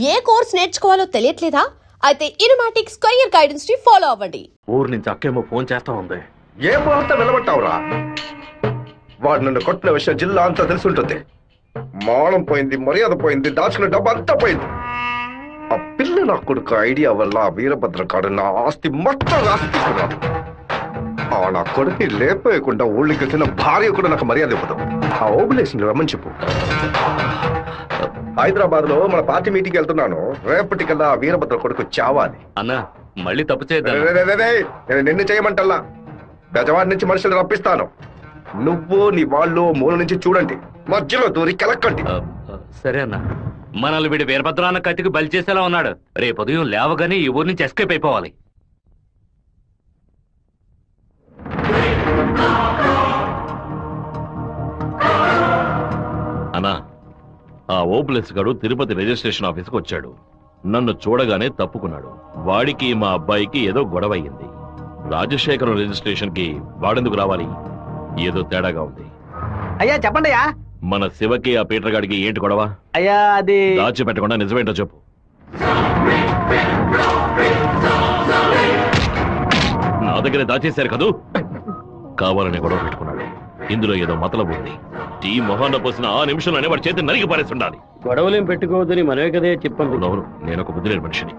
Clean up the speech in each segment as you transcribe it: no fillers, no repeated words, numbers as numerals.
ఏ course నేర్చుకోవాలో తెలియట్లేదా? అయితే ఇనుమాటిక్ square guidance ని follow అవ్వండి. ఊరు నుంచి అక్కేమో ఫోన్ చేస్తా ఉంది. ఏ వార్త నిలబట్టావురా? వాడు నన్ను కొట్టిన విషయం జిల్లా అంతా తెలుసుంటుంది. మానం పోయింది, మర్యాద పోయింది, దాచుకున్న డబ్బు అంతా పోయింది. ఆ పిల్ల నా కొడుకు ఐడియా వల్ల ఆ వీరభద్ర కాడు నా ఆస్తి మొత్తం రాసిస్తున్నాడు. ఆ నా కొడుకుని లేపేయకుండా ఊళ్ళకి వచ్చిన భార్య కూడా నాకు మర్యాద ఇవ్వదు. ఆ ఓబులేషన్ రమ్మని చెప్పు. హైదరాబాద్ లో మన పార్టీ మీటింగ్ వెళ్తున్నాను. రేపటికల్లా ఆ వీరభద్ర కొడుకు చావాలి. అన్నా మళ్ళీ తప్పు చేద్దాం. నేను నిన్ను చేయమంటల్లా. బెజవాడి నుంచి మనుషులు రప్పిస్తాను. నువ్వు నీ వాళ్ళు మూల నుంచి చూడండి, మధ్యలో దూరి కెలక్కండి. సరే అన్న. మనల్ని వీడి వీరభద్రాన్న కత్తికి బలి చేసేలా ఉన్నాడు. రేపు ఉదయం లేవగానే ఈ ఊరు నుంచి ఎస్కేప్ అయిపోవాలి. అన్నా, ఆ ఓపులెస్ గడు తిరుపతి రిజిస్ట్రేషన్ ఆఫీస్కి వచ్చాడు. నన్ను చూడగానే తప్పుకున్నాడు. వాడికి మా అబ్బాయికి ఏదో గొడవ అయ్యింది. రాజశేఖరం రిజిస్ట్రేషన్ కి వాడెందుకు రావాలి? ఏదో తేడాగా ఉంది. అయ్యా చెప్పండి అయ్యా. మన శివకి ఆ పీటర్ గాడికి ఏంటి గొడవ? అయ్యా అది దాచిపెట్టకుండా నిజమేంటో చెప్పు. నా దగ్గర దాచేశారు కదూ. కావాలని గొడవ పెట్టుకున్నాడు. ఇందులో ఏదో మతలబు ఉంది. టీ మొహాన్న పోసిన ఆ నిమిషంలోనే వాడి చేతి నరికి పారేస్తుండాలి. గొడవలేం పెట్టుకోవద్దని మనమే కదే చెప్పండి. అవును, నేను ఒక బుద్ధి లేని మనిషిని.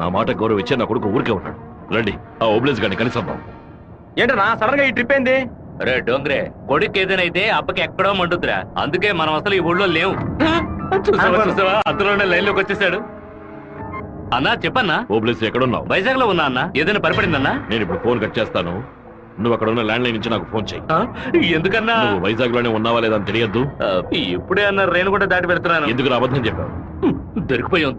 నా మాట గౌరవం ఇచ్చే నా కొడుకు ఊరికే ఉన్నాడు. రండి, ఆ ఓబ్లేస్ గారిని కలిసొద్దాం. ఏంటన్నా సడన్ గా ఈ ట్రిప్ ఏంది? రే డోంగ్రే, కొడుకు ఏదైతే అప్పకి ఎక్కడో మండుద్రా. అందుకే మనం అసలు ఈ ఊళ్ళో లేవు. చూసావా అందులోనే లైన్ లోకి వచ్చేసాడు. అన్నా చెప్పన్నా. ఓబ్లేస్ ఎక్కడున్నావు? వైజాగ్ లో ఉన్నా అన్న. ఏదైనా పడిపడిందన్నా? నేను ఇప్పుడు ఫోన్ కట్ చేస్తాను. నువ్వు అక్కడ ఉన్న ల్యాండ్ లైన్ నుంచి నాకు ఫోన్ చేయి. ఎందుకన్నా? నువ్వు వైజాగ్ లోనే ఉన్నావా లేదా అని తెలియద్దు. ఇప్పుడే అన్న రేణు కూడా దాటి పెడుతున్నాను. ఎందుకు అబద్ధం చెప్పావు?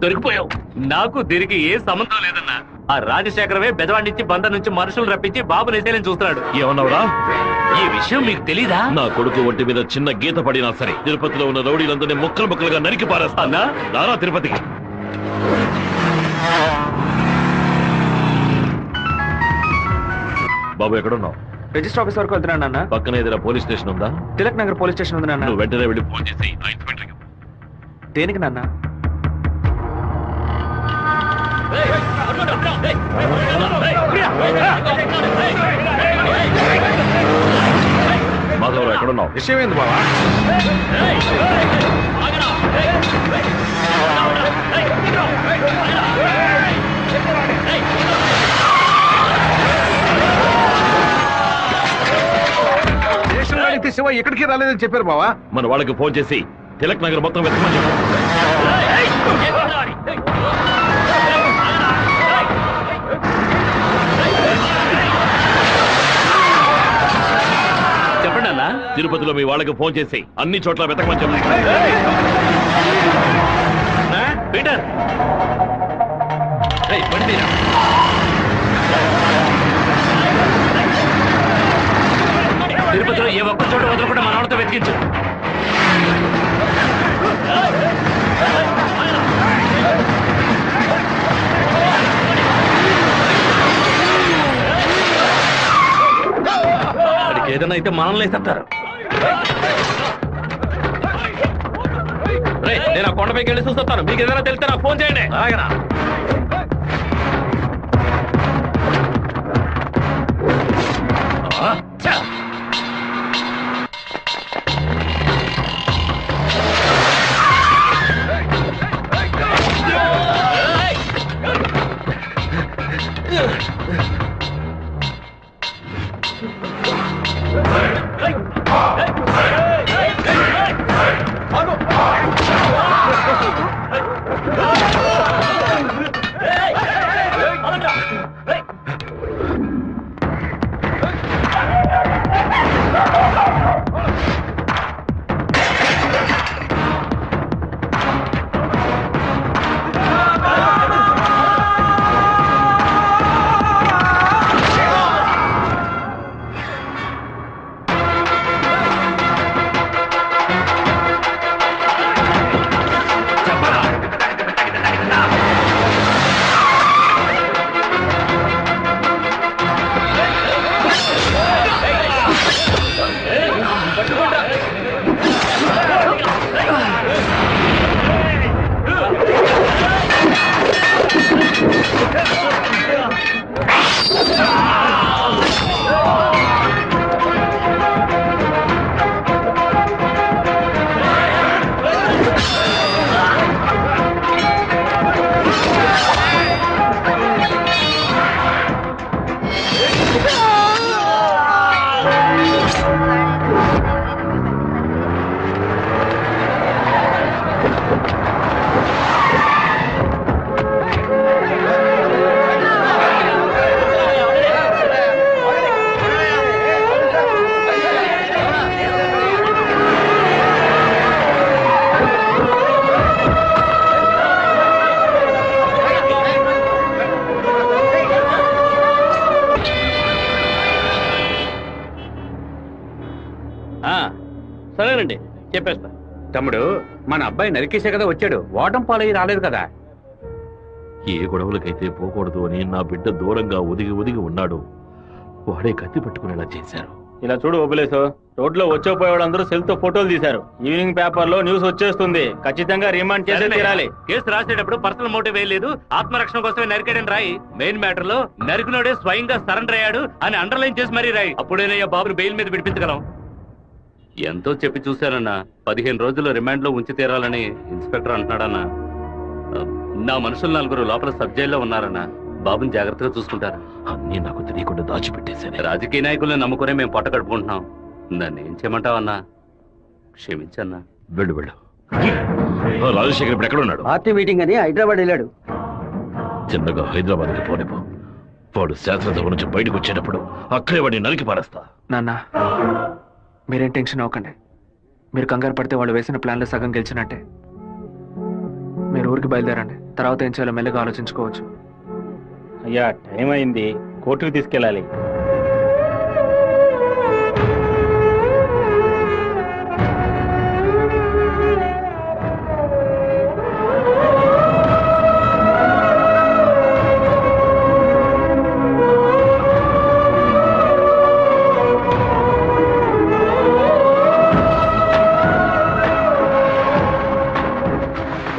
దొరికిపోయావు. నాకు దీనికి ఏ సంబంధం లేదన్నా. ఆ రాజశేఖరమే బెదవాడి నుంచి బందర్ నుంచి మనుషులు రప్పించి బాబు నిసేలని చూస్తున్నాడు. ఏమన్నావురా? ఈ విషయం మీకు తెలీదా? నా కొడుకు ఒంటి మీద చిన్న గీత పడినా సరే తిరుపతిలో ఉన్న రౌడీలందరినీ ముక్కలు ముక్కలుగా నరికి పారేస్తానా? దారా తిరుపతికి. బాబు ఎక్కడున్నావు? రిజిస్టర్ ఆఫీస్ వరకు వెళ్తున్నాను అన్న. పక్కన ఏదైనా పోలీస్ స్టేషన్ ఉందా? తిలక్ నగర్ పోలీస్ స్టేషన్ ఉంది నాన్న. నువ్వు వెంటనే వెళ్ళి ఫోన్ చేసి ఆ ఇన్స్పెక్టర్కి. దేనికి నాన్న? మాధవరావు ఎక్కడున్నావు? విషయం ఏంది బావా? శివ ఎక్కడికి రాలేదని చెప్పారు బావా. మన వాళ్ళకి ఫోన్ చేసి తిలక్ నగర్ మొత్తం వెతకమని చెప్పు. చెప్పండి అన్న. తిరుపతిలో మీ వాళ్ళకి ఫోన్ చేసి అన్ని చోట్ల వెతకమని చెప్పు. పీటర్ తిరుపతిలో ఏ ఒక్క చోట వదలకుండా మన వాళ్ళతో వెతికించు. వాడికి ఏదైనా అయితే మనల్ని వేసేస్తారు. నేను ఆ కొండపైకి వెళ్ళి చూస్తాను. మీకు ఏదైనా తెలిస్తే నాకు ఫోన్ చేయండి. అలాగేనా? చెప్పేస్తా. తమ్ముడు, మన అబ్బాయి నరికేసే కదా వచ్చాడు, ఓటం పాలయ్యి రాలేదు కదా. ఏ గొడవలకైతే పోకూడదు అని నా బిడ్డ దూరంగా ఒదిగి ఉన్నాడు, వాడే కత్తి పట్టుకునేలా చేశారు. ఇలా చూడు ఓబులేసు, రోడ్లో వచ్చేపోయేవాళ్ళందరూ సెల్ తో ఫోటోలు తీశారు. ఈవినింగ్ పేపర్ లో న్యూస్ వచ్చేస్తుంది. ఖచ్చితంగా రిమాండ్ చేసే తీరాలి. కేసు రాసేటప్పుడు పర్సనల్ మోటివ్ లేదు, ఆత్మరక్షణ కోసమే నరికాడని రాయి. మెయిన్ మ్యాటర్ లో నరికినోడే స్వయంగా సరెండర్ అయ్యాడు అని అండర్లైన్ చేసి మరీ రాయి. అప్పుడేనయ్యా బాబుని బెయిల్ మీద విడిపించగలం. ఎంతో చెప్పి చూశానన్నా, 15 రోజులు రిమాండ్ లో ఉంచి తీరాలని ఇన్స్పెక్టర్ అంటున్నాడన్నా. నా మనుషులు 4 లోపల సబ్ జైల్లో ఉన్నారన్నా. బాబుని జాగ్రత్తగా చూసుకుంటారు. అన్నీ నాకు తెలియకుండా దాచిపెట్టేశాను. రాజకీయ నాయకులను నమ్ముకునే మేము పొట్ట కడుపుకుంటున్నాం. నన్ను ఏం చేయమంటావన్నా? క్షమించన్నా. వెళ్ళు. రాజశేఖర్ ఇప్పుడు ఎక్కడున్నాడు? పార్టీ మీటింగ్ అని హైదరాబాద్ వెళ్ళాడు. చిన్నగా హైదరాబాద్కి పోనిపో. వాడు శాస్త్రసభ నుంచి బయటకు వచ్చేటప్పుడు అక్కడే వాడిని నరికి పారేస్తా. నాన్న, మీరేం టెన్షన్ అవ్వకండి. మీరు కంగారు పడితే వాళ్ళు వేసిన ప్లాన్లో సగం గెలిచినట్టే. మీరు ఊరికి బయలుదేరండి. తర్వాత ఏం చేయాలో మెల్లగా ఆలోచించుకోవచ్చు. అయ్యా, టైం అయింది, కోర్టుకు తీసుకెళ్ళాలి.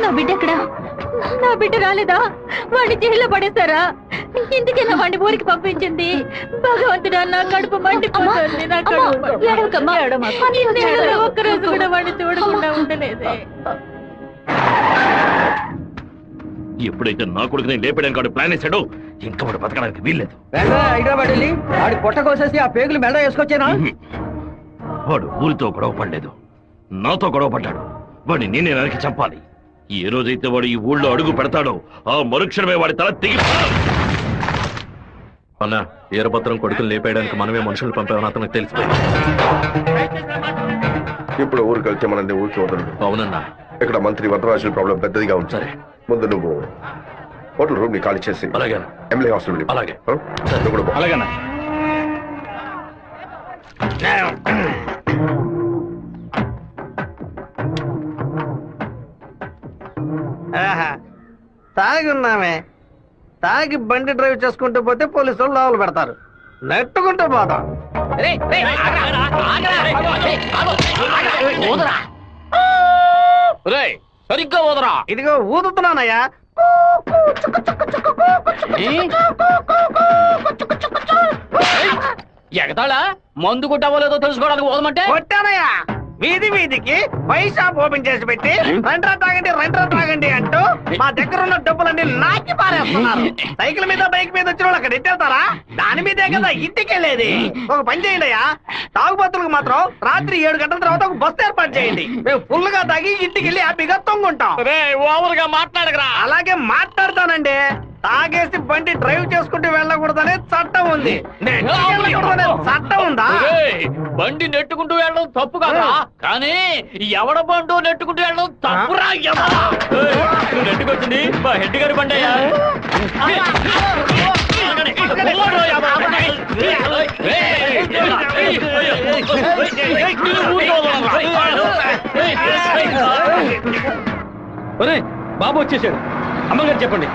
నా బిడ్డ ఎక్కడా? నా బిడ్డ రాలేదా? వాడిని జైల్లో పడేస్తారా? ఇందుకేనా వాడిని ఊరికి పంపించింది? భగవంతుడా, నా కడుపు మండిపోతుంది. నా కడుపు ఒక్కరోజు కూడా వాడిని చూడకుండా ఉండలేదే. ఎప్పుడైతే నా కొడుకు నేను లేపడానికి వాడు ప్లాన్ వేశాడో ఇంకా వాడు బతకడానికి వీల్లేదు. హైదరాబాద్ వెళ్ళి వాడి పొట్ట కోసేసి ఆ పేగులు మెడ వేసుకొచ్చానా? వాడు ఊరితో గొడవ పడలేదు, నాతో గొడవ పడ్డాడు. వాడిని నేనే నరికి చంపాలి. ఏ రోజైతే వాడు ఈ ఊళ్ళో అడుగు పెడతాడో ఆ మరుక్షణమే వాడి తల తెగి. అన్నా, ఈరభద్రం కొడుకులు లేపేయడానికి మనమే మనుషులు పంపామని అతనికి తెలిసిపోయింది. ఇప్పుడు ఊరికి వెళ్తే మనల్ని ఊరికి వదలడు. అవునన్నా. ఇక్కడ మంత్రి వరదరాజుల ప్రాబ్లం పెద్దదిగా ఉంది. సరే, ముందు నువ్వు హోటల్ రూమ్ ని ఖాళీ చేసి అలాగే ఎమ్మెల్యే హాస్టల్. అలాగే. అలాగేనా? తాగి ఉన్నామే, తాగి బండి డ్రైవ్ చేసుకుంటూ పోతే పోలీసు వాళ్ళు లోపల పెడతారు. నెట్టుకుంటూ పోతాం. సరిగ్గా ఊదరా. ఇదిగో ఊదుతున్నానయ్యా. ఎగతాళా? మందు కొట్టావో లేదో తెలుసుకోవడానికి ఊదమంటే కొట్టానయ్యా. వీధి వీధికి పైసా ఓపెన్ చేసి పెట్టి రెండ్రా తాగండి అంటూ మా దగ్గర ఉన్న డబ్బులన్నీ నాకి పారేస్తున్నారు. సైకిల్ మీద బైక్ మీద వచ్చిన వాళ్ళు అక్కడ ఎట్టేస్తారా? దాని మీదే కదా ఇంటికి వెళ్ళేది. ఒక పని చేయండి అయ్యా, తాగుబోతులకు మాత్రం రాత్రి 7 గంటల తర్వాత ఒక బస్సు ఏర్పాటు చేయండి. మేము ఫుల్ గా తాగి ఇంటికి వెళ్ళి హ్యాపీగా తొంగుంటాం. ఓవర్గా మాట్లాడగరా. అలాగే మాట్లాడతానండి. తాగేసి బండి డ్రైవ్ చేసుకుంటూ వెళ్ళకూడదనే చట్టం ఉంది. చట్టం ఉందా? బండి నెట్టుకుంటూ వెళ్ళడం తప్పు కదా, కానీ ఎవడ బండు నెట్టుకుంటూ వెళ్ళడం తప్పురా. నెట్టుకొచ్చింది మా హెడ్ గారి బండి అయ్యా. బాబు వచ్చేసాడు. అమ్మగారు చెప్పండి.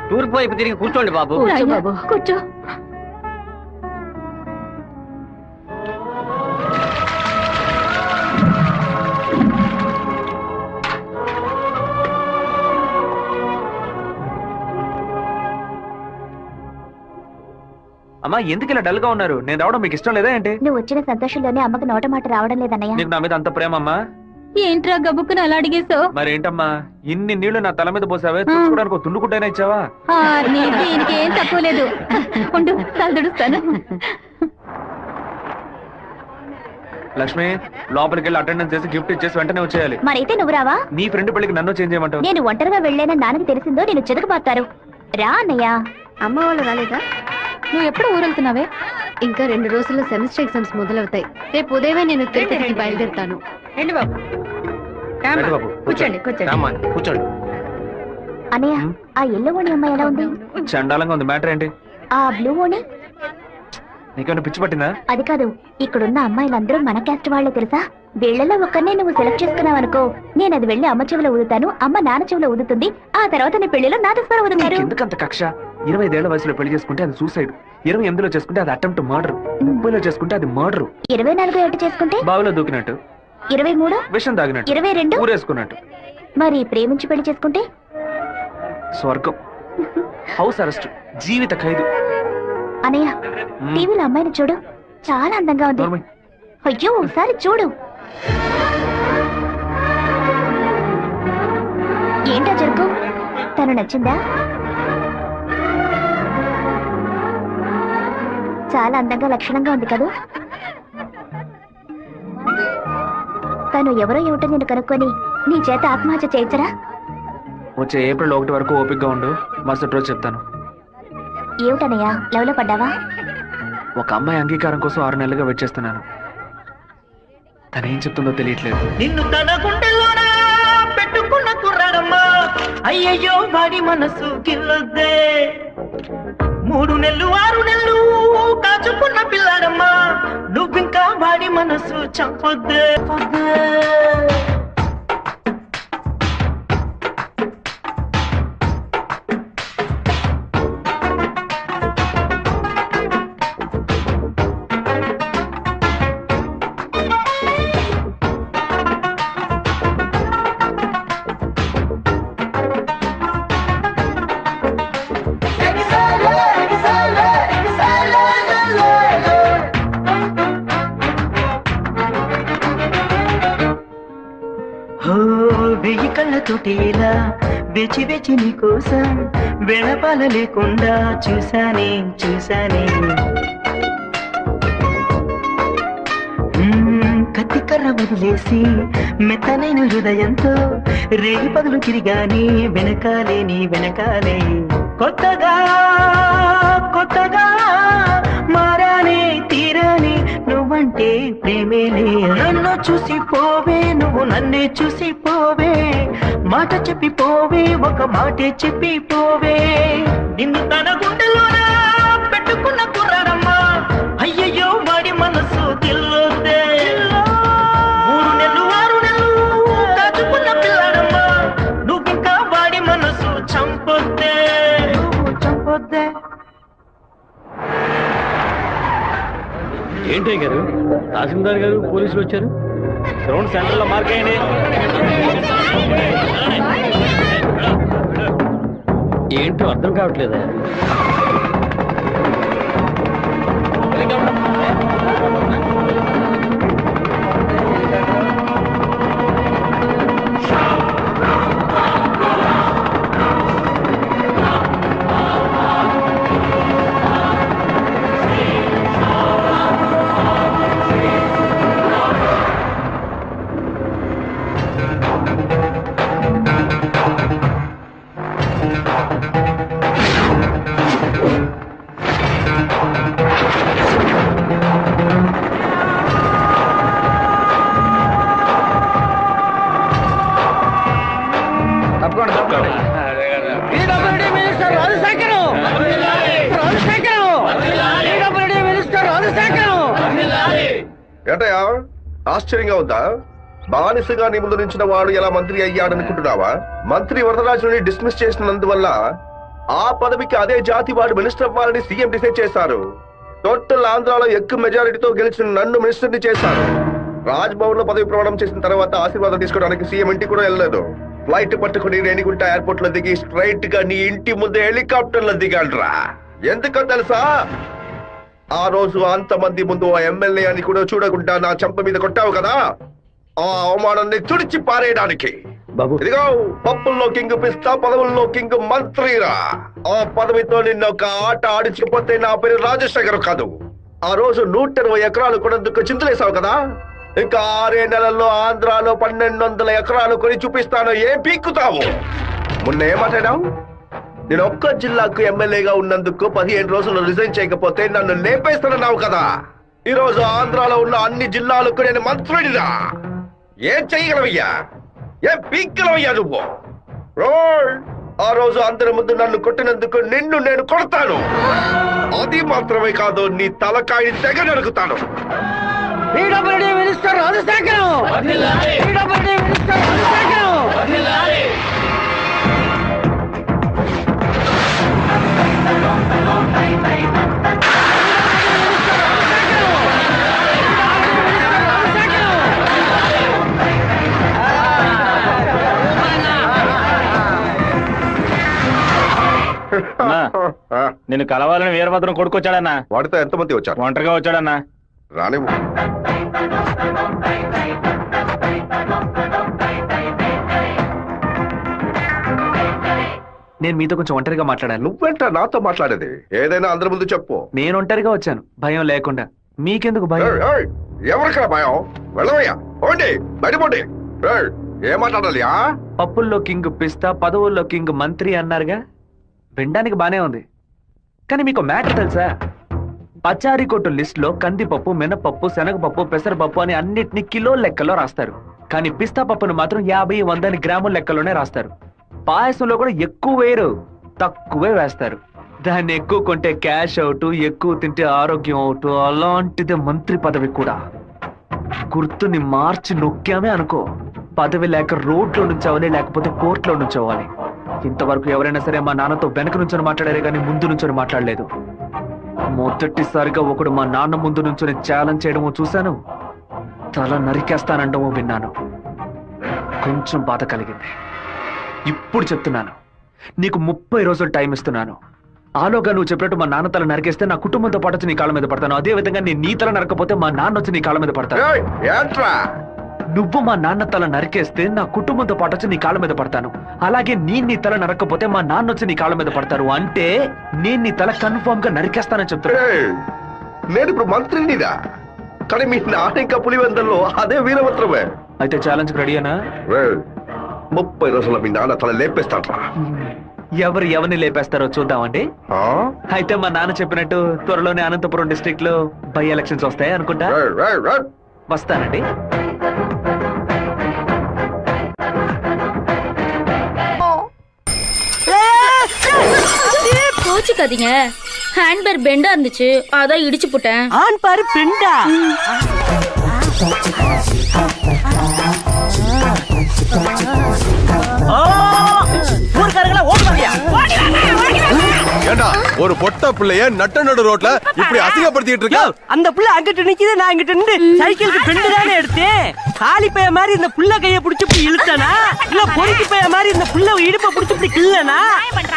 తూర్పు వైపు తిరిగి కూర్చోండి బాబు. బాబు కూర్చో. అమ్మా, ఎందుకు ఇలా డల్ గా ఉన్నారు? నేను రావడం మీకు ఇష్టం లేదా ఏంటి? నువ్వు వచ్చిన సంతోషంలోనే అమ్మకి నోట మాట రావడం లేదన్నయ్య. నీకు నా మీద అంత ప్రేమ అమ్మా? ఏంట్రా గబుక్కుని అలా అడిగేసావు? మరేంటమ్మా, ఇన్ని నీళ్లు నా తల మీద పోసావే, చూసుకోవడానికి తుండుకుంటైనా ఇచ్చావా? దీనికేం తక్కువ లేదు. ఉండు, తలదుడుస్తాను. లక్ష్మి, లోపలికి వెళ్ళి అటెండెన్స్ చేసి గిఫ్ట్ ఇచ్చేసి వెంటనే వచ్చేయాలి. మరైతే నువ్వు రావా? నీ ఫ్రెండ్ పెళ్లికి నన్ను చేంజ్ చేయమంటావు? నేను ఒంటరిగా వెళ్ళానని నాన్నకి తెలిసిందో నేను చెదకుపోతారు. రా అన్నయ్య. అమ్మ వాళ్ళు రాలేదా? నువ్వు ఎప్పుడు ఊరెళ్తున్నావే? ఇంకా 2 రోజుల్లో సెమిస్టర్ ఎగ్జామ్స్ మొదలవుతాయి. రేపు ఉదయమే నేను తిరుపతికి బయలుదేరుతాను. కూర్చోండి. అన్నయ్య, ఆ ఎల్లో ఓణి అమ్మాయి ఎలా ఉంది? చండాలంగా ఉంది. మ్యాటర్ ఏంటి? ఆ బ్లూ ఓణి నీకేమైనా పిచ్చి పట్టిందా? అది కాదు, ఇక్కడున్న అమ్మాయిలందరూ మన క్యాస్ట్ వాళ్లే తెలుసా? వీళ్లలో ఒక్కరినే నువ్వు సెలెక్ట్ చేసుకున్నావు అనుకో, నేను అది వెళ్ళి అమ్మ చెవిలో ఊదుతాను, అమ్మ నాన్న చెవిలో ఊదుతుంది, ఆ తర్వాత నీ పెళ్లిలో నా దస్వర ఊదుతారు. ఎందుకంత కక్ష? 25 ఏళ్ల వయసులో పెళ్లి చేసుకుంటే అది సూసైడ్, 28లో చేసుకుంటే అది అటెంప్ట్ మర్డర్, 30లో చేసుకుంటే అది మర్డర్, 24 ఏట చేసుకుంటే బావిలో దూకినట్టు, 23 విషం తాగినట్టు, 22 ఊరేసుకున్నట్టు. మరి ప్రేమించి పెళ్లి చేసుకుంటే స్వర్గం, హౌస్ అరెస్ట్, జీవిత ఖైదు. అనయ్య, టీవీలో అమ్మాయిని చూడు, చాలా అందంగా ఉంది. నోర్మై. అయ్యో ఒకసారి చూడు. ఏంటా జరుగు? తను నచ్చిందా? చాలా అందంగా లక్షణంగా ఉంది కదూ. తను ఎవరో ఏమిటో నేను కనుక్కొని నీ చేత ఆత్మహత్య చేయించరా? వచ్చే ఏప్రిల్ 1 వరకు ఓపికగా ఉండు, మరుసటి రోజు చెప్తాను. ఏమిటనయ్యా, లవ్ లో పడ్డావా? ఒక అమ్మాయి అంగీకారం కోసం 6 నెలలుగా వెయిట్ చేస్తున్నాను. తనేం చెప్తుందో తెలియట్లేదు. నిన్ను తన గుండెలోనా పెట్టుకున్న కుర్రాడమ్మా, అయ్యయ్యో వాడి మనసు గిల్లొద్దే. 3 నెలలు 6 నెలలు కాచుకున్న పిల్లాడమ్మా, నువ్వింకా వాడి మనసు చంపొద్దే. వెయ్యి కళ్ళతోటి ఇలా వేచి వేచి నీ కోసం వెళపాల లేకుండా చూసానే కత్తికర్ర వదిలేసి మెత్తనైన హృదయంతో రేగి పదులు తిరిగానే వెనకాలే కొత్తగా మారానే తీరానే నువ్వంటే ప్రేమేలే. నన్ను చూసి పోవే, నువ్వు నన్నే చూసి పోవే, మాట చెప్పి పోవే, ఒక మాటే చెప్పి పోవే. నిన్ను తన గుండెలోనా పెట్టుకున్న కుర్రాడమ్మా, అయ్యయ్యో వాడి మనసు గిల్లొద్దే. 3 నెలలు 6 నెలలు కాచుకున్న పిల్లాడమ్మా, నువ్వింకా వాడి మనసు చంపొద్దే. ఏంటయ్య గారు, తహసీల్దార్ గారు పోలీసులు వచ్చారు. గ్రౌండ్ సెంటర్ లో మార్క్ అయ్యండి. ఏంటో అర్థం కావట్లేదా? ఏంటయ్యా ఆశ్చర్యంగా ఉందా? బానిసగా నీ ముందు నుంచిన వాడు ఎలా మంత్రి అయ్యాడనుకుంటున్నావా? మంత్రి వరదరాజుని డిస్మిస్ చేసినందువల్ల ఆ పదవికి అదే జాతి వాడు మినిస్టర్ అవ్వాలని సీఎం డిసైడ్ చేశారు. టోటల్ ఆంధ్రాలో ఎక్కువ మెజారిటీతో గెలిచిన నన్ను మినిస్టర్ని చేశారు. రాజ్ భవన్ లో పదవి ప్రమాణం చేసిన తర్వాత ఆశీర్వాదం తీసుకోవడానికి సీఎం ఇంటికి కూడా వెళ్ళలేదు. ఫ్లైట్ పట్టుకుని రేణిగుంట ఎయిర్పోర్ట్ లో దిగి స్ట్రైట్ గా నీ ఇంటి ముందే హెలికాప్టర్ లో దిగాడ్రా. ఎందుకో తెలుసా? ఆ రోజు అంతమంది ముందు ఆ ఎమ్మెల్యే అని కూడా చూడకుండా నా చెంప మీద కొట్టావు కదా, ఆ అవమానాన్ని తుడిచి పారేయడానికి. బాబు ఇదిగో పప్పుల్లో కింగ్ పిస్తా, పదవుల్లో కింగ్ మంత్రిరా. ఆ పదవితో నిన్న ఒక ఆట ఆడించకపోతే నా పేరు రాజశేఖర్ కాదు. ఆ రోజు 120 ఎకరాలు కొనేందుకు చింతలేసావు కదా, ఇంకా 6 నెలల్లో ఆంధ్రాలో 1200 ఎకరాలు కొని చూపిస్తాను. ఏం పీక్కుతావు? మొన్న ఏమాటాడావు? నేను ఒక్క జిల్లాకు ఎమ్మెల్యేగా ఉన్నందుకు 15 రోజులు రిజైన్ చేయకపోతే నన్ను లేపేస్తానన్నావు కదా. ఈ రోజు ఆంధ్రాలో ఉన్న అన్ని జిల్లాలకు నేను మంత్రుడిరా. ఏం చెయ్యగలవయ్యా? ఏం పీక్కలవయ్యా నువ్వు? రోల్ ఆ రోజు అందరి ముందు నన్ను కొట్టినందుకు నిన్ను నేను కొడతాను. అది మాత్రమే కాదు, నీ తలకాయ తెగ నరుకుతాను. PWD minister Rajasekharam. PWD minister Rajasekharam. నిన్ను కలవాలని వీరభద్రం కొడుకొచ్చాడన్నా. వాడితో ఎంతమంది వచ్చారు? ఒంటరిగా వచ్చాడన్నా. రానివ్వు. నేను మీతో కొంచెం ఒంటరిగా మాట్లాడాను. నువ్వేంట నాతో మాట్లాడేది? ఏదైనా అందరి ముందు చెప్పు. నేను ఒంటరిగా వచ్చాను, భయం లేకుండా. మీకెందుకు భయం? ఏయ్, ఏయ్, ఎవరికైనా భయం? వెళ్ళవయ్యా, పోండి, బయటపోండి. ఏయ్, ఏం మాట్లాడాలి? పప్పుల్లో కింగ్ పిస్తా, పదవుల్లో కింగ్ మంత్రి అన్నారుగా. వినడానికి బానే ఉంది, కానీ మీకు మ్యాటర్ తెలుసా? పచారీ కొట్టు లిస్ట్ లో కందిపప్పు, మినపప్పు, శనగపప్పు, పెసరపప్పు అని అన్నిటినీ కిలో లెక్కలో రాస్తారు. కానీ పిస్తా పప్పును మాత్రం 50-100 గ్రాముల లెక్కలోనే రాస్తారు. పాయసంలో కూడా ఎక్కువ వేయరు, తక్కువే వేస్తారు. దాన్ని ఎక్కువ కొంటే క్యాష్ అవుట్, ఎక్కువ తింటే ఆరోగ్యం అవుట్. అలాంటిదే మంత్రి పదవి కూడా. గుర్తుని మార్చి నొక్కామే అనుకో, పదవి లేక రోడ్లో నుంచోవాలి, లేకపోతే కోర్టులో నుంచోవాలి. ఇంతవరకు ఎవరైనా సరే మా నాన్నతో వెనక నుంచొని మాట్లాడారే కానీ ముందు నుంచొని మాట్లాడలేదు. మొదటిసారిగా ఒకడు మా నాన్న ముందు నుంచొని ఛాలెంజ్ చేయడమో చూశాను, తల నరికేస్తానండమో విన్నాను. కొంచెం బాధ కలిగింది. ఇప్పుడు చెప్తున్నాను, నీకు 30 రోజులు టైం ఇస్తున్నాను. ఆలోగా నువ్వు చెప్పినట్టు మా నాన్న తల నరికేస్తే నా కుటుంబంతో పాటు వచ్చి నీ కాళ్ళ మీద పడతాను. అదే విధంగా నేను నీ తల నరకపోతే మా నాన్న వచ్చి నీ కాళ్ళ మీద పడతాను. నువ్వు మా నాన్న తల నరికేస్తే నా కుటుంబంతో పాటు వచ్చి నీ కాళ్ళ మీద పడతాను. అలాగే నీ తల నరకపోతే మా నాన్న వచ్చి నీ కాళ్ళ మీద పడతారు. అంటే నేను నీ తల కన్ఫర్మ్ గా నరికేస్తానని చెప్తాను. నేను ఇప్పుడు మంత్రినిదా, కానీ మీ నాన్న ఇంకా పులివెందల్లో అదే వీరభద్రమే. అయితే ఛాలెంజ్ రెడీనా? 30 రోజుల్లో మీ నాన్న తల లేపేస్తాడ్రా. ఎవరు ఎవరిని లేపేస్తారో చూద్దామండి. అయితే మా నాన్న చెప్పినట్టు త్వరలోనే అనంతపురం డిస్ట్రిక్ట్ లో బై ఎలక్షన్స్ వస్తాయి అనుకుంటా. వస్తానండి. கோச்சுக்காதீங்க. ஹேண்ட்பேர் பெண்டா இருந்துச்சு, அதான் இடிச்சு போட்டேன். ஆன் பாரு பெண்டா. ஊர்க்காரங்களா ஓடுவாங்க. ஏண்டா ஒரு பொட்ட பிள்ளைய நட்ட நடு ரோட்ல இப்படி அசிங்கப்படுத்திட்டு இருக்க? அந்த புள்ள அங்கிட்டு நிக்குது, நான் இங்கிட்டு நின்று சைக்கிளுக்கு பெண்டு தானே எடுத்தேன். காலி பைய மாதிரி இந்த புள்ள கைய புடிச்சு இப்படி இழுத்தனா, இல்ல பொறுக்கி பைய மாதிரி இந்த புள்ள இடுப்ப புடிச்சு இப்படி கிள்ளனா,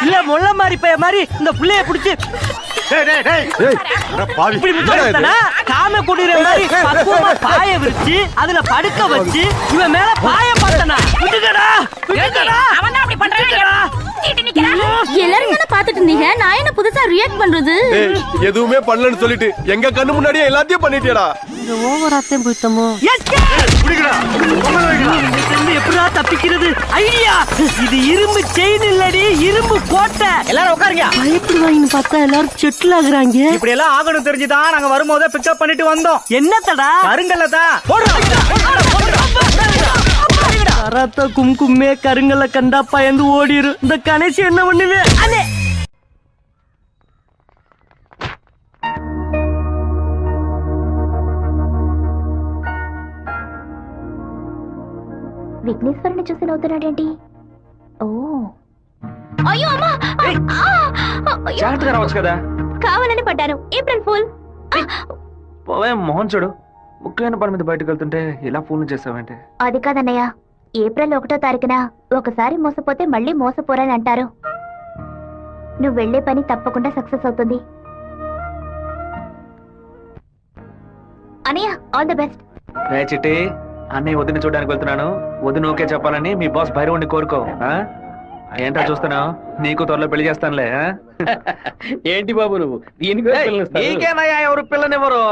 இல்ல முள்ள மாதிரி பைய மாதிரி இந்த புள்ளைய புடிச்சு இப்படி முத்தனா, காம குடிற மாதிரி பக்குவமா பாய விரிச்சு அதுல படுக்க வச்சு இவன் மேல பாய பார்த்தனா. விட்டுடா விட்டுடா, அவன் அப்படி பண்றானே. எல்லாரும் என்ன பாத்துட்டு இருந்தீங்க, நான் என்ன புதுசா ரியாக்ட் பண்றது? எதுவுமே பண்ணலன்னு சொல்லிட்டு எங்க கண்ணு முன்னாடியே எல்லாத்தையும் பண்ணிட்டியடா. இந்த ஓவராத்தையும் போய்த்தமோ. எப்படா தப்பிக்கிறது? ஐடியா, இது இரும்பு செயின் இல்லடி, இரும்பு கோட்டை. எல்லாரும் உட்காருங்க. பயப்படுவாங்கன்னு பார்த்தா எல்லாரும் செட்டில் ஆகுறாங்க. இப்படி எல்லாம் ஆகணும் தெரிஞ்சுதான் நாங்க வரும்போதே பிக்கப் பண்ணிட்டு வந்தோம். என்னத்தடா? கருங்கல்லதா. கராத்தா கும்கும்மே கருங்கல்ல கண்டா பயந்து ஓடிரு. இந்த கணேசி என்ன பண்ணுவே? அண்ணே విఘ్నేశ్వరుని చూసి నవ్వుతున్నాడేంటి? ఓ అయ్యో అమ్మా, జాగ్రత్తగా రావచ్చు కదా. కావాలని పడ్డాను. April fool. పోవే మోహన్ చూడు, ముఖ్యమైన పని మీద బయటకు వెళ్తుంటే ఇలా ఫోన్ చేసావంటే. అది కాదన్నయ్య, ఏప్రిల్ 1వ తారీఖున ఒకసారి మోసపోతే మళ్ళీ మోసపోరని అంటారు. నువ్వు వెళ్లే పని తప్పకుండా సక్సెస్ అవుతుంది. అన్నయ్య, ఆల్ ద బెస్ట్. రే చిట్టి, అన్నయ్య వదిన చూడడానికి వెళ్తున్నాను. వదిన ఓకే చెప్పాలని మీ బాస్ భైరవుని కోరుకో. ఏంటో చూస్తున్నావు, నీకు త్వరలో పెళ్లి చేస్తానులే. ఏంటి బాబు నువ్వు దీనికి నీకేనయ్యా ఎవరు పిల్లనివ్వరు?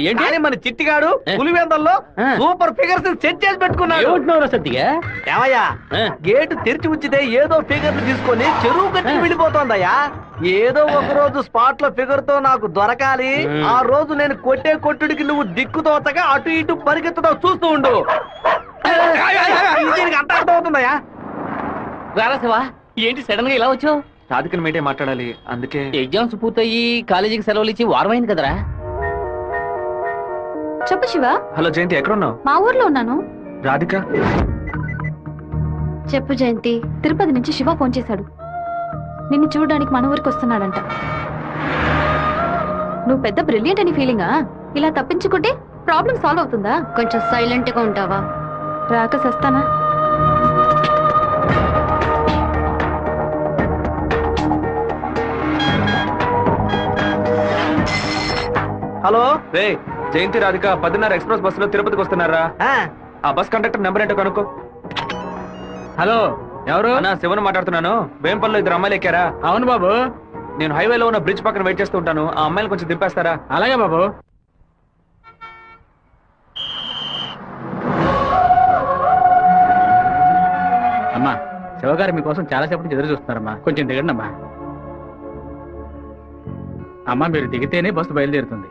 ఏంటి మన చిట్టిగాడు పులివెందల్లో సూపర్ ఫిగర్స్ సెట్ చేసి పెట్టుకున్నాడు. ఏమంటున్నావు సత్తిగా? ఏమయ్యా, గేటు తెరిచి ఉంచితే ఏదో ఫిగర్ తీసుకొని చెరువు కట్టి వెళ్ళిపోతోందయ్యా. ఏదో ఒక రోజు స్పాట్ లో ఫిగర్ తో నాకు దొరకాలి. ఆ రోజు నేను కొట్టే కొట్టుడికి నువ్వు దిక్కుతోతగా అటు ఇటు పరిగెత్తుతావు, చూస్తూ ఉండు. దీనికి అంత అర్థం అవుతుందయ్యా. రారాశివా, ఏంటి సడన్ గా ఇలా వచ్చావు? రాధికని మీటే మాట్లాడాలి, అందుకే. ఎగ్జామ్స్ పూర్తయ్యి కాలేజీకి సెలవులు ఇచ్చి వారమైంది కదరా. చెప్పు శివ. హలో జయంతి, ఎక్కడున్నావు? మా ఊర్లో ఉన్నాను. రాధిక? చెప్పు జయంతి. తిరుపతి నుంచి శివ ఫోన్ చేశాడు. నిన్ను చూడడానికి మన ఊరికి వస్తున్నాడంట. నువ్వు పెద్ద బ్రిలియంట్ అని ఫీలింగా? ఇలా తప్పించుకుంటే ప్రాబ్లం సాల్వ్ అవుతుందా? కొంచెం సైలెంట్ గా ఉంటావా? రాక సస్తానా? హలో రే, జయంతి రాధిక 10:30 ఎక్స్ప్రెస్ బస్సులో తిరుపతికి వస్తున్నారా? ఆ బస్ కండక్టర్ నెంబర్ ఏంటో కనుక్కో. హలో, ఎవరు? అన్నా, శివన్ మాట్లాడుతున్నాను. వేంపల్లో 2 అమ్మాయిలు ఎక్కారా? అవును బాబు. నేను హైవేలో ఉన్న బ్రిడ్జ్ పక్కన వెయిట్ చేస్తూ ఉంటాను. ఆ అమ్మాయిలు కొంచెం దింపేస్తారా? అలాగే బాబు. అమ్మా, శివగారు మీకోసం చాలాసేపు నుంచి ఎదురు చూస్తున్నారమ్మా. కొంచెం దిగండి అమ్మా. అమ్మా, మీరు దిగితేనే బస్సు బయలుదేరుతుంది.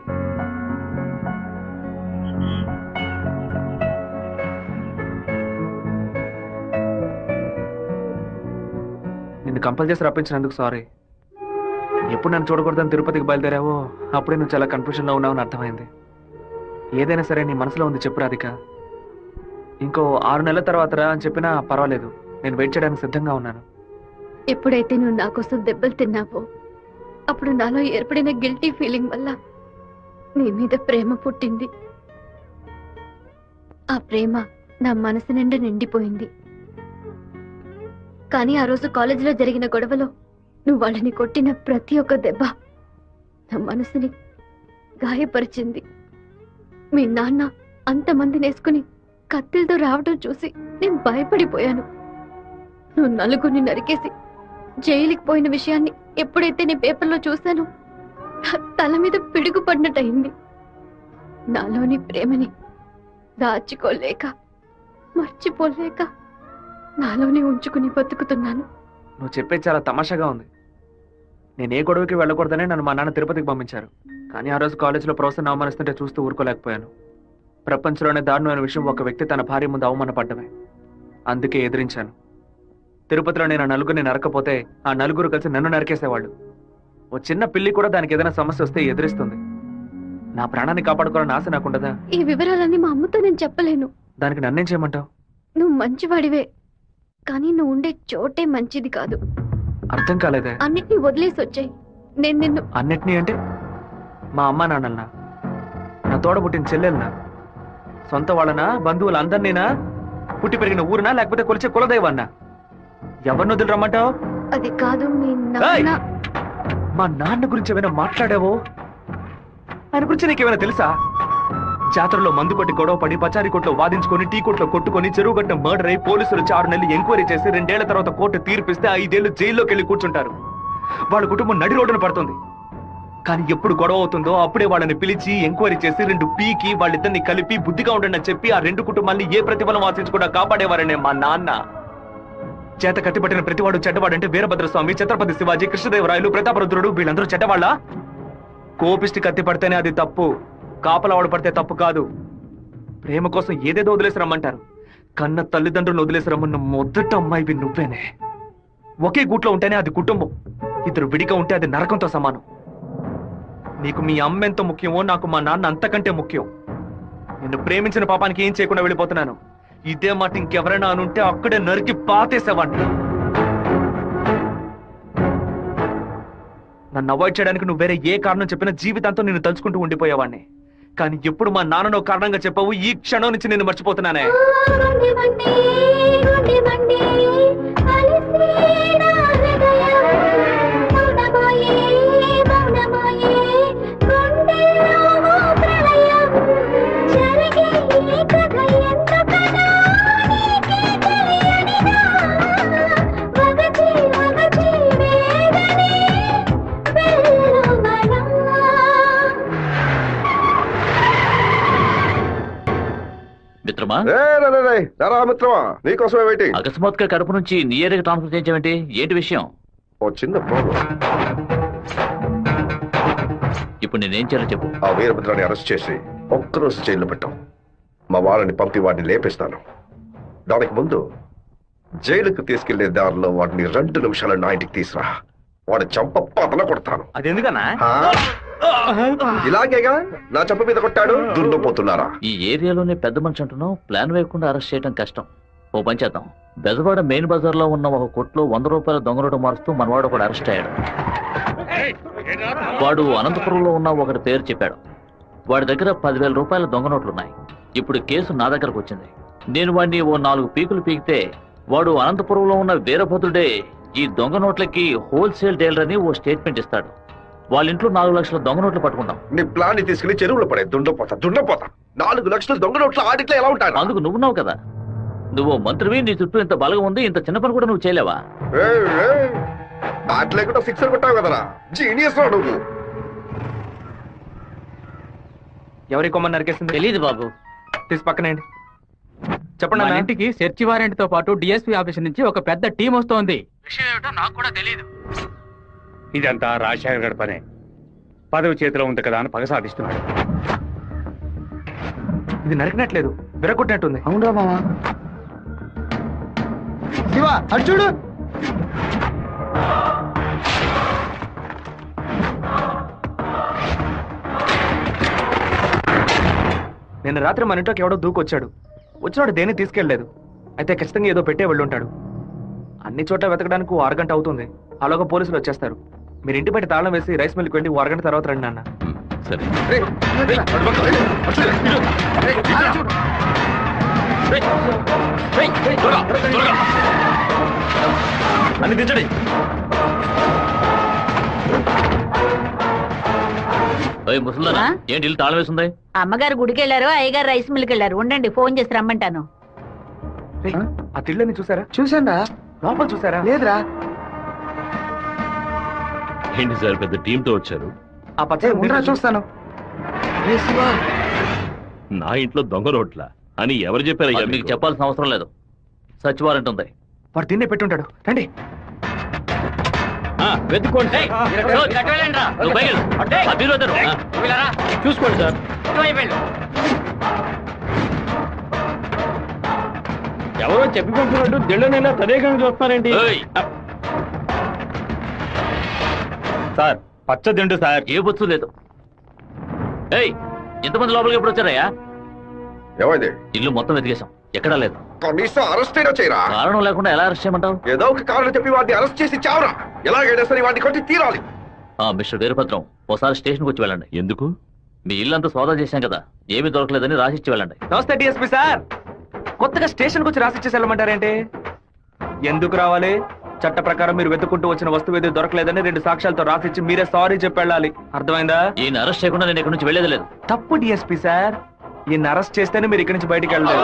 నిన్ను కంపల్ చేసి రప్పించినందుకు సారీ. ఎప్పుడు నన్ను చూడకూడదని తిరుపతికి బయలుదేరావో అప్పుడే నువ్వు చాలా కన్ఫ్యూజన్ లో ఉన్నావని అర్థమైంది. ఏదైనా సరే నీ మనసులో ఉంది చెప్పు రాధిక. ఇంకో 6 నెలల తర్వాత రా అని చెప్పినా పర్వాలేదు, నేను వెయిట్ చేయడానికి సిద్ధంగా ఉన్నాను. ఎప్పుడైతే నువ్వు నా కోసం దెబ్బలు తిన్నావో అప్పుడు నాలో ఏర్పడిన గిల్టీ ఫీలింగ్ వల్ల నీ మీద ప్రేమ పుట్టింది. ఆ ప్రేమ నా మనసు నిండా నిండిపోయింది. కానీ ఆ రోజు కాలేజీలో జరిగిన గొడవలో నువ్వు వాళ్ళని కొట్టిన ప్రతి ఒక్క దెబ్బ నా మనసుని గాయపరిచింది. మీ నాన్న అంతమంది నేసుకుని కత్తిలతో రావడం చూసి నేను భయపడిపోయాను. నువ్వు నలుగురిని నరికేసి జైలుకి పోయిన విషయాన్ని ఎప్పుడైతే నేను పేపర్లో చూశానో నా తల మీద పిడుగు పడినట్టయింది. నాలోని ప్రేమని దాచుకోలేక మర్చిపోలేక నాలోనే ఉంచుకుని బతుకుతున్నాను. నువ్వు చెప్పేది చాలా తమాషాగా ఉంది. నేను ఏ గొడవకి వెళ్ళకూడదనే నన్ను మా నాన్న తిరుపతికి పంపించారు. కానీ ఆ రోజు కాలేజీలో ప్రొఫెసర్ అవమానిస్తుంటే చూస్తూ ఊరుకోలేకపోయాను. ప్రపంచంలోనే దారుణమైన విషయం ఒక వ్యక్తి తన భార్య ముందు అవమానపడ్డమే. అందుకే ఎదిరించాను. తిరుపతిలో నేను ఆ నలుగురిని నరకపోతే ఆ నలుగురు కలిసి నన్ను నరికేసేవాళ్ళు. ఓ చిన్న పిల్లి కూడా దానికి ఏదైనా సమస్య వస్తే ఎదిరిస్తుంది. నా ప్రాణాన్ని కాపాడుకోవాలని ఆశ నాకుండదా? ఈ వివరాలన్నీ మా అమ్మతో నేను చెప్పలేను. దానికి నన్నేం చేయమంటావు? నువ్వు మంచివాడివే, కానీ నువ్వు ఉండే చోటే మంచిది కాదు. అర్థం కాలేదే. అన్నిటినీ వదిలేసి వచ్చాయి. నేను నిన్ను అన్నిటినీ అంటే మా అమ్మ నాన్నలనా, నా తోడబుట్టిన చెల్లెలనా, సొంత వాళ్ళనా, బంధువులందరినీనా, పుట్టి పెరిగిన ఊరునా, లేకపోతే కొలిచే కులదైవాన్నా? ఎవరిని వదిలి రమ్మంటావు? అది కాదు మీ నాన్న. మా నాన్న గురించి ఏమైనా మాట్లాడావో? ఆయన గురించి నీకేమైనా తెలుసా? జాతరలో మందు కొట్టి గొడవ పడి పచారీ కొట్లో వాదించుకొని టీ కొట్లో కొట్టుకొని చెరువు గట్ట మర్డర్ అయి పోలీసులు 6 నెలలు ఎంక్వైరీ చేసి 2 ఏళ్ల తర్వాత కోర్టు తీర్పిస్తే 5 ఏళ్లు జైల్లోకి వెళ్ళి కూర్చుంటారు. వాళ్ళ కుటుంబం నడి రోడ్డున పడుతుంది. కానీ ఎప్పుడు గొడవ అవుతుందో అప్పుడే వాళ్ళని పిలిచి ఎంక్వైరీ చేసి 2 పీకి వాళ్ళిద్దరిని కలిపి బుద్ధిగా ఉండండి అని చెప్పి ఆ 2 కుటుంబాన్ని ఏ ప్రతిఫలం ఆశించకుండా కాపాడేవారనే మా నాన్న. చేత కత్తిపట్టిన ప్రతివాడు చెడ్డవాడంటే వీరభద్రస్వామి, ఛత్రపతి శివాజీ, కృష్ణదేవరాయలు, ప్రతాపరుద్రుడు వీళ్ళందరూ చెడ్డవాళ్ళ? కోపిష్టి కత్తి పడితేనే అది తప్పు, కాపలవాడు పడితే తప్పు కాదు. ప్రేమ కోసం ఏదేదో వదిలేసి రమ్మంటారు. కన్న తల్లిదండ్రులను వదిలేసి రమ్మన్న మొదట అమ్మాయివి నువ్వేనే. ఒకే గూట్లో ఉంటేనే అది కుటుంబం, 2 విడిగా ఉంటే అది నరకంతో సమానం. నీకు మీ అమ్మ ఎంత ముఖ్యమో నాకు మా నాన్న అంతకంటే ముఖ్యం. నిన్ను ప్రేమించిన పాపానికి ఏం చేయకుండా వెళ్ళిపోతున్నాను. ఇదే మాట ఇంకెవరైనా అనుంటే అక్కడే నరికి పాతేసేవాడిని. నన్ను అవాయిడ్ చేయడానికి నువ్వు వేరే ఏ కారణం చెప్పినా జీవితాంతం నిన్ను తలుచుకుంటూ ఉండిపోయేవాడిని. కానీ ఎప్పుడు మా నాన్ననో కారణంగా చెప్పావు, ఈ క్షణం నుంచి నేను మర్చిపోతున్నానే. మిత్రమా, మిత్రమా, నీకోసమే వెయిటింగ్. అకస్మాత్తుగా కడుపు నుంచి నీ ఏరియాకి ట్రాన్స్ఫర్ చేయించావేంటి? ఏంటి విషయం? ఓ చిన్న ప్రాబ్లం. ఇప్పుడు నేనేం చేయాలో చెప్పు. ఆ వీరభద్రాన్ని అరెస్ట్ చేసి ఒక్కరోజు జైల్లో పెట్టాం. మా వాళ్ళని పంపి వాడిని లేపేస్తాను. దానికి ముందు జైలుకు తీసుకెళ్లే దారిలో వాడిని 2 నిమిషాలు నా ఇంటికి తీసురా. వాడు చంప పతల కొడతాను. అది ఎందుకన్నా? ఇలాగేగా నా చంప మీద కొట్టాడు. దున్నపోతున్నారా? ఈ ఏరియాలోనే పెద్ద మనిషి అంటున్నావు, ప్లాన్ వేయకుండా అరెస్ట్ చేయడం కష్టం. ఓ పని చేద్దాం, బెజవాడ మెయిన్ బజార్ లో ఉన్న ఒక కొట్లో 100 రూపాయల దొంగ నోటు మారుస్తూ మనవాడు ఒకడు అరెస్ట్ అయ్యాడు. వాడు అనంతపురంలో ఉన్న ఒకటి పేరు చెప్పాడు. వాడి దగ్గర 10,000 రూపాయల దొంగ నోట్లున్నాయి. ఇప్పుడు కేసు నా దగ్గరకు వచ్చింది. నేను వాడిని ఓ 4 పీకులు పీకితే వాడు అనంతపురంలో ఉన్న వీరభద్రుడే ఈ దొంగ నోట్లకి హోల్సేల్ డీలర్ అని ఓ స్టేట్మెంట్ ఇస్తాడు. వాళ్ళ ఇంట్లో 4 లక్షల దొంగ నోట్లు పట్టుకుంటాం. నీ ప్లాన్ ని తీసుకెళ్లి చెరువులో పడే. దుండపోతా 4 లక్షల దొంగ నోట్ల ఆడిట్లో ఎలా ఉంటాను? అందుకు నువ్వున్నావు కదా, నువ్వు మంత్రివి, నీ చుట్టూ ఇంత బలగం ఉంది, ఇంత చిన్న పని కూడా నువ్వు చేయలేవా? బ్యాట్ లేకుండా సిక్సర్ కొట్టావు కదరా, జీనియస్ రా నువ్వు. ఎవరి కొమ్మని నరికేసింది? తెలియదు బాబు. తీసి పక్కనేయండి. చెప్పండి మన అన్న. ఇంటికి సెర్చ్ వారెంట్ తో పాటు డిఎస్పీ ఆఫీస్ నుంచి ఒక పెద్ద టీం వస్తోంది. విషయం ఏమిటో నాకు కూడా తెలియదు. ఇదంతా రాజశేఖర్ గడి పనే. పదవి చేతిలో ఉంది కదా అని పగ సాధిస్తున్నాడు. ఇది నరికినట్లేదు, విరగొట్టినట్టుంది. అవునరా మామా. శివ అటు చూడు. నిన్న రాత్రి మన ఇంట్లోకి ఎవడో దూకొచ్చాడు. వచ్చినాడు దేన్ని తీసుకెళ్లేదు. అయితే ఖచ్చితంగా ఏదో పెట్టే వెళ్ళి ఉంటాడు. అన్ని చోట్ల వెతకడానికి 1 అరగంట అవుతుంది. అలాగా పోలీసులు వచ్చేస్తారు. మీరు ఇంటి బయట తాళం వేసి రైస్ మిల్కి వెళ్ళి 1 అరగంట తర్వాత రండి నాన్న. సరే. అన్ని దించండి. ముసల్దానా, ఏంటి ఇల్లు తాళం వేసింది? అమ్మగారు గుడికి వెళ్ళారు, అయ్యగారు రైస్ మిల్కి వెళ్ళారు. ఉండండి, ఫోన్ చేసి రమ్మంటాను. ఆ తిళ్ళని చూసారా? చూసారా? లోపల చూసారా? లేదురా. ఏంటి సార్ పెద్ద టీంతో వచ్చారు? ఆ పచ్చ చూస్తాను. నా ఇంట్లో దొంగ రోట్ల అని ఎవరు చెప్పారయ్యా? అది మీకు చెప్పాల్సిన అవసరం లేదు. సచ్ వారెంట్ ఉంది. వాడు తిన్నే పెట్టుంటాడు. రండి. వెతుక్కోండి. చూసుకోండి సార్. ఎవరో చెప్పి పంపినట్టు దిళ్ళనైనా తదేకంగా చూస్తున్నారేంటి? సార్ పచ్చ దిండు సార్. ఏ బొచ్చు లేదు. ఏయ్, ఇంతమంది లోపలికి ఎప్పుడు వచ్చారయ్యా? ఏమైంది? ఇల్లు మొత్తం వెతికేశాం, ఎక్కడా లేదు. కనీసం అరెస్ట్ అయినా చేయరా? కారణం లేకుండా ఎలా అరెస్ట్ చేయమంటావు? ఏదో ఒక కారణం చెప్పి వాడిని అరెస్ట్ చేసి చావరా. ఎలాగైనా సరే వాడిని కొట్టి తీరాలి. మిస్టర్ వీరభద్రం, ఒకసారి స్టేషన్కి వచ్చి వెళ్ళండి. ఎందుకు? మీ ఇల్లంతా సోదా చేశాం కదా, ఏమీ దొరకలేదని రాసిచ్చి వెళ్ళండి. నమస్తే డిఎస్పీ సార్. కొత్తగా స్టేషన్కి వచ్చి రాసిచ్చేసి వెళ్ళమంటారేంటి? ఎందుకు రావాలి? చట్ట ప్రకారం మీరు వెతుక్కుంటూ వచ్చిన వస్తువు ఏది దొరకలేదని 2 సాక్ష్యాలతో రాసిచ్చి మీరే సారీ చెప్పి వెళ్ళాలి. అర్థమైందా? ఈయన అరెస్ట్ చేయకుండా నేను ఇక్కడి నుంచి వెళ్ళేది లేదు. తప్పు డిఎస్పీ సార్. ఈయన అరెస్ట్ చేస్తేనే మీరు ఇక్కడి నుంచి బయటికి వెళ్ళలేదు.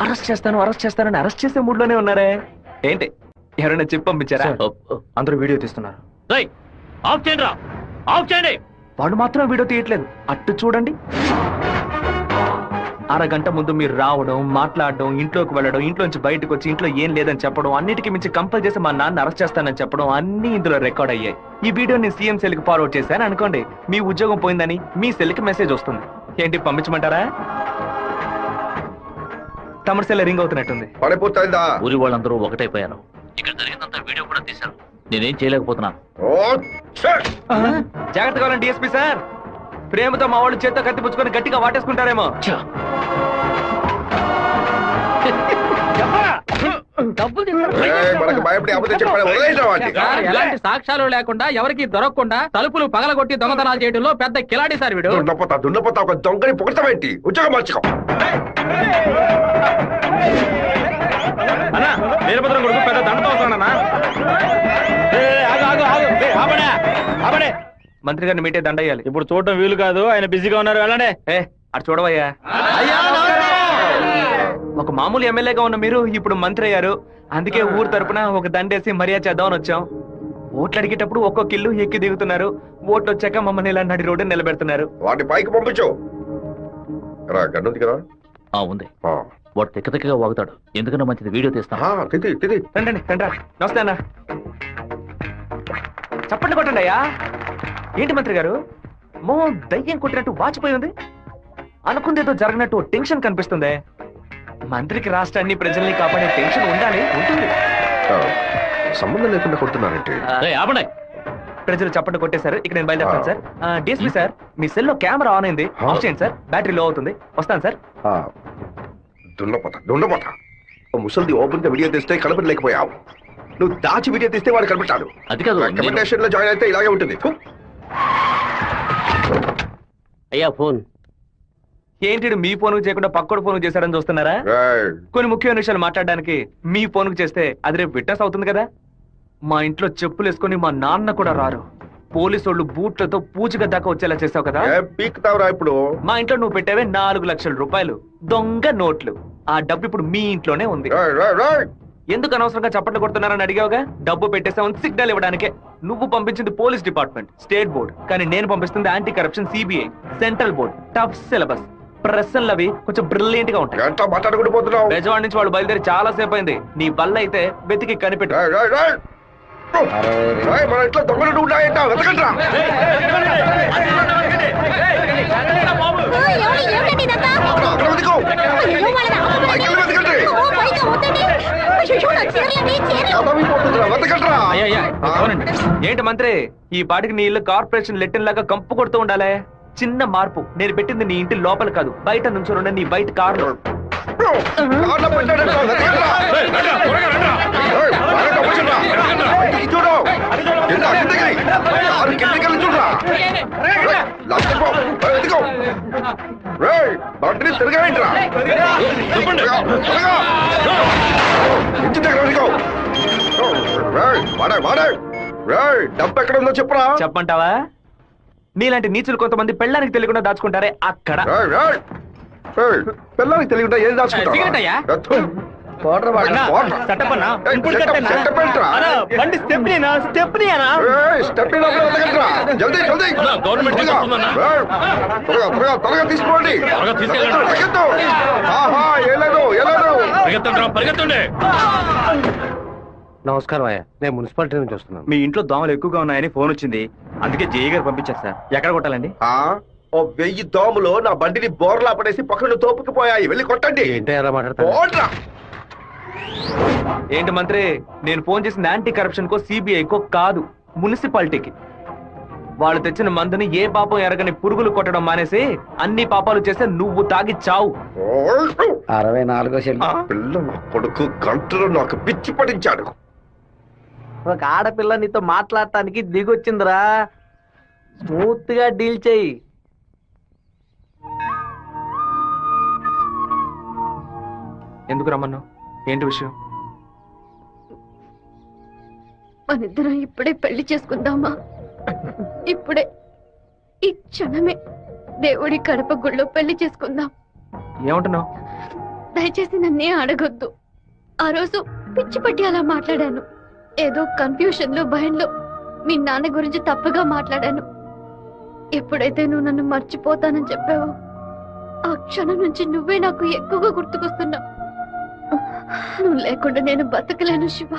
అరెస్ట్ చేస్తానని అరెస్ట్ చేసే మూడ్ లోనే ఉన్నారే ఏంటి? ఎవరైనా చెప్పి పంపించారా? అందరూ వీడియో తీస్తున్నారు. ఆఫ్ చేయండి రా, ఆఫ్ చేయండి. వాడు మాత్రం వీడియో తీయట్లేదు. అట్టు చూడండి. అరగంట ముందు మీరు రావడం, మాట్లాడడం, ఇంట్లోకి వెళ్ళడం, ఇంట్లోంచి బయటకు వచ్చి ఇంట్లో ఏం లేదని చెప్పడం, అన్నిటికీ మించి కంపల్ చేసి మా నాన్న అరెస్ట్ చేస్తానని చెప్పడం అన్ని ఇందులో రికార్డ్ అయ్యాయి. ఈ వీడియో నేను సీఎం సెల్ కి ఫార్వర్డ్ చేశాను అనుకోండి, మీ ఉద్యోగం పోయిందని మీ సెల్ కి మెసేజ్ వస్తుంది. ఏంటి, పంపించమంటారా? తమిళ సెల్ రింగ్ అవుతున్నట్టుంది. ఊరి వాళ్ళందరూ ఒకటైపోయారు. ఇక్కడ జరిగిందంతా వీడియో కూడా తీశారు. నేనేం చేయలేకపోతున్నాను. జాగ్రత్తగా ఉండండి డిఎస్పీ సార్. ప్రేమతో మా వాళ్ళు చేత్తో కత్తి పుచ్చుకొని గట్టిగా వాటేసుకుంటారేమో. ఎలాంటి సాక్ష్యాలు లేకుండా ఎవరికి దొరకకుండా తలుపులు పగలగొట్టి దొంగతనాలు చేయడంలో పెద్ద కిలాడి సార్ వీడు. దున్నపోతా ఒక దొంగని పొగడతావేంటి? ఉద్యోగం మార్చుకో. అన్నా వీరభద్రం కొడుకు పెద్ద దండతో వస్తాడన్నా. మంత్రి గారిని మీటే దండయ్యాలి. ఇప్పుడు చూడటం వీలు కాదు, ఆయన బిజీగా ఉన్నారు. వెళ్ళండి. అటు చూడవయ్యా. ఒక మామూలు ఎమ్మెల్యేగా ఉన్న మీరు ఇప్పుడు మంత్రి అయ్యారు. అందుకే ఊరు తరపున ఒక దండేసి మర్యాద చేద్దామని వచ్చాం. ఓట్లు అడిగేటప్పుడు ఒక్కొక్క ఇల్లు ఎక్కి దిగుతున్నారు. ఓట్లు వచ్చాక మమ్మల్ని ఇలా నడి రోడ్డు నిలబెడుతున్నారు. వాటిని పైకి పంపించు. గన్నుంది కదా? ఉంది. వాడు తిక్కగా వాగుతాడు. ఎందుకన్నా మంచిది, వీడియో తీస్తాను. రండి రండి. నమస్తే అన్న. చప్పట్లు కొట్టండి అయ్యా. ఏంటి మంత్రి గారు, మోహన్ దయ్యం కొట్టినట్టు వాచిపోయి ఉంది. అనుకుందేదో జరగనట్టు టెన్షన్ కనిపిస్తుంది. మంత్రికి రాష్ట్రాన్ని ప్రజల్ని కాపాడే టెన్షన్ ఉండాలి, ఉంటుంది. సంబంధం లేకుండా కొడుతున్నారంటే ఆపండి. ప్రజలు చప్పట్లు కొట్టేశారు, ఇక నేను బయలుదేరుతాను సార్. డిఎస్పీ సార్, మీ సెల్ లో కెమెరా ఆన్ అయింది, ఆఫ్ చేయండి సార్, బ్యాటరీ లో అవుతుంది. వస్తాను సార్. దుండపోతా ముసలిది ఓపెన్ గా వీడియో తీస్తే కనపడలేకపోయావు. నువ్వు దాచి వీడియో తీస్తే వాడు కనిపెట్టాడు. అది కాదు, రికమెండేషన్ లో జాయిన్ అయితే ఇలాగే ఉంటుంది. అయ్యా ఫోన్ ఏంటి మీ ఫోన్ చేయకుండా పక్కడు ఫోన్ చేశారని చూస్తున్నారా? కొన్ని ముఖ్యమైన విషయాలు మాట్లాడడానికి మీ ఫోన్ చేస్తే అది రేపు విట్నెస్ అవుతుంది కదా. మా ఇంట్లో చెప్పులు వేసుకొని మా నాన్న కూడా రారు. పోలీసు వాళ్ళు బూట్లతో పూజగా దాకా వచ్చేలా చేసావు కదా. పీకుతావురా ఇప్పుడు? మా ఇంట్లో నువ్వు పెట్టేవే 4 లక్షల రూపాయలు దొంగ నోట్లు. ఆ డబ్బు ఇప్పుడు మీ ఇంట్లోనే ఉంది. ఎందుకు అనవసరంగా చప్పట్లు కొడుతున్నారని అడిగావుగా. డబ్బు పెట్టేసామని సిగ్నల్ ఇవ్వడానికే. నువ్వు పంపించింది పోలీస్ డిపార్ట్మెంట్, స్టేట్ బోర్డ్, కానీ నేను పంపిస్తుంది anti corruption CBI, central board. Tough syllabus, ప్రశ్నలు అవి కొంచెం బ్రిలియంట్ గా ఉంటాయి. బెజవాడ నుంచి వాళ్ళు బయలుదేరి చాలా సేపు అయింది. నీ బల్ల అయితే వెతికి కనిపెట్టు. మన ఇంట్లో దొంగలు ఉన్నాయంట, వెతకండ్రా. ఏంటి మంత్రి, ఈ పాటికి నీ ఇల్లు కార్పొరేషన్ లెట్టిన్ లాగా కంపు కొడుతూ ఉండాలి. చిన్న మార్పు, నేను పెట్టింది నీ ఇంటి లోపల కాదు, బయట నుంచి నీ బయట కారు. డబ్బు ఎక్కడ ఉందో చెప్పరా? చెప్పంటావా? నీలాంటి నీచులు కొంతమంది పెళ్ళానికి తెలియకుండా దాచుకుంటారే అక్కడ. పిల్లలకి తెలియకుండా ఏం దాచుకుంటావు? తీసుకోండి. నమస్కారం అయ్యా, నేను మున్సిపాలిటీ నుంచి వస్తున్నాను. మీ ఇంట్లో దోమలు ఎక్కువగా ఉన్నాయని ఫోన్ వచ్చింది, అందుకే జేఈ గారు పంపించారు సార్. ఎక్కడ కొట్టాలండి? ఓ 1000 దోమలు నా బండిని బోర్లా పడేసి పక్కన తోపుకుపోయాయి, వెళ్ళి కొట్టండి. ఏంటో మాట్లాడతా? ఏంటి మంత్రి, నేను ఫోన్ చేసిన యాంటీ కరప్షన్ కో సిబిఐకో కాదు, మున్సిపాలిటీకి. వాళ్ళు తెచ్చిన మందుని ఏ పాపం ఎరగని పురుగులు కొట్టడం మానేసి అన్ని పాపాలు చేస్తే నువ్వు తాగి చావు. 64 పిల్ల కొడుకు గంటలో నాకు పిచ్చి పడించాడు. ఒక ఆడపిల్ల నీతో మాట్లాడటానికి దిగొచ్చిందిరా, స్మూత్ గా డీల్ చెయ్యి. ఎందుకు రమ్మన్నావు? ఏంటి విషయం? మనిద్దరం ఇప్పుడే పెళ్లి చేసుకుందామా? ఇప్పుడే, ఈ క్షణమే దేవుడి కడప గుళ్ళో పెళ్లి చేసుకుందాం. ఏమంటున్నావు? దయచేసి నన్నే అడగొద్దు. ఆ రోజు పిచ్చి పట్టి అలా మాట్లాడాను. ఏదో కన్ఫ్యూషన్ లో, భయంలో మీ నాన్న గురించి తప్పుగా మాట్లాడాను. ఎప్పుడైతే నువ్వు నన్ను మర్చిపోతానని చెప్పావో ఆ క్షణం నుంచి నువ్వే నాకు ఎక్కువగా గుర్తుకొస్తున్నావు. నువ్వు లేకుండా నేను బతకలేను శివ.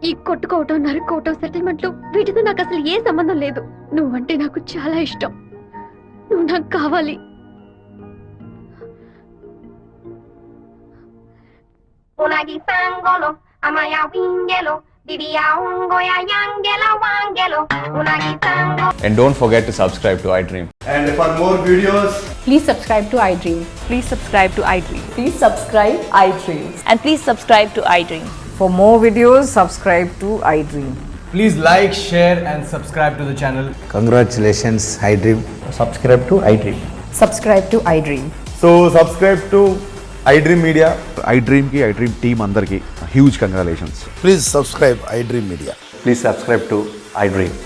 ఈ కొట్టుకోవటం, నరుకోవటం, సెటిల్మెంట్లు వీటితో నాకు అసలు ఏ సంబంధం లేదు. నువ్వంటే నాకు చాలా ఇష్టం. నువ్వు నాకు కావాలి. And don't forget to subscribe to iDream. And for more videos, please subscribe to iDream. Please subscribe to iDream. Please subscribe iDream. And please subscribe to iDream. For more videos, subscribe to iDream. please like, share and subscribe to the channel. Congratulations, iDream. Subscribe to iDream. Subscribe to iDream. So subscribe to iDream Media. iDream ki iDream team andarki huge congratulations. Please subscribe iDream Media. Please subscribe to iDream.